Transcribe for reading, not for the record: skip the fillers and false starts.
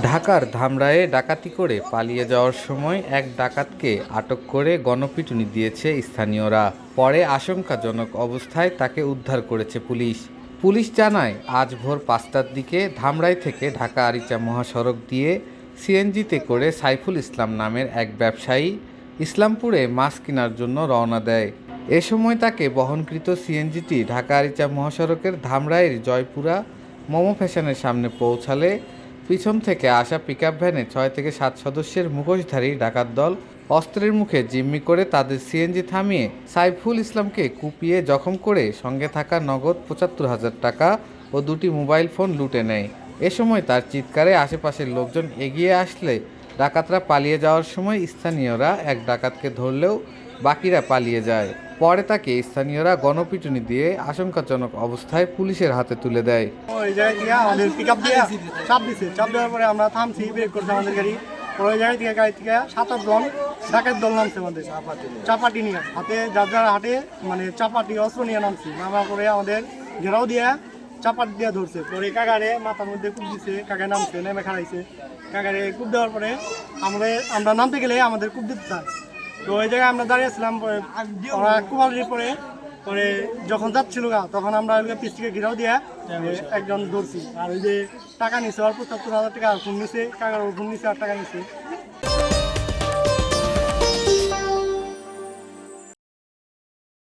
ঢাকার ধামরায়ে ডাকাতি করে পালিয়ে যাওয়ার সময় এক ডাকাতকে আটক করে গণপিটুনি দিয়েছে স্থানীয়রা। পরে আশঙ্কাজনক অবস্থায় তাকে উদ্ধার করেছে পুলিশ। পুলিশ জানায়, আজ ভোর ৫টার দিকে ধামরাই থেকে ঢাকা আরিচা মহাসড়ক দিয়ে সিএনজিতে করে সাইফুল ইসলাম নামের এক ব্যবসায়ী ইসলামপুরে মাছ কেনার জন্য রওনা দেয়। এ সময় তাকে বহনকৃত সিএনজিটি ঢাকা আরিচা মহাসড়কের ধামরাইয়ের জয়পুরা মোমো ফ্যাশনের সামনে পৌঁছালে পিছন থেকে আসা পিকআপ ভ্যানে ৬ থেকে ৭ সদস্যের মুখোশধারী ডাকাত দল অস্ত্রের মুখে জিম্মি করে তাদের সিএনজি থামিয়ে সাইফুল ইসলামকে কুপিয়ে জখম করে সঙ্গে থাকা নগদ ৭৫,০০০ টাকা ও ২টি মোবাইল ফোন লুটে নেয়। এ সময় তার চিৎকারে আশেপাশের লোকজন এগিয়ে আসলে ডাকাতরা পালিয়ে যাওয়ার সময় স্থানীয়রা এক ডাকাতকে ধরলেও বাকিরা পালিয়ে যায়। পরে তাকে স্থানীয়রা গণপিটুনি দিয়ে আশঙ্কাজনক অবস্থায় পুলিশের হাতে তুলে দেয়। ওই জায়গায় আমাদের পিকআপ দিয়ে চাপ দেওয়ার পরে আমরা থামছি, ব্রেক করছি আমাদের গাড়ি। ওই গাড়ি থেকে ৭-৮ জন ডাকাত দল নামছে আমাদের চাপাটি নিয়ে, হাতে যার হাতে মানে চাপাটি অস্ত্র নিয়ে নামছি। নামার পরে আমাদের ঘেরাও দিয়ে চাপাটি দিয়ে ধরছে। পরে কাকারে মাথার মধ্যে কূপ দিচ্ছে, কাকায় নামছে, নেমে খাড়াইছে। কাকারে কূপ দেওয়ার পরে আমরা নামতে গেলে আমাদের কূপ দিতে চায়। তো ওই জায়গায় আমরা দাঁড়িয়েছিলাম। ওরা কুমারির পরে যখন যাচ্ছিল তখন আমরা পিস থেকে ঘিরাও দিয়ে একজন ধরছি। আর ওই যে টাকা নিছে, অল্প ৭০,০০০ টাকা ফোন নিছে, কাকার ফোন নিছে আর টাকা নিছে।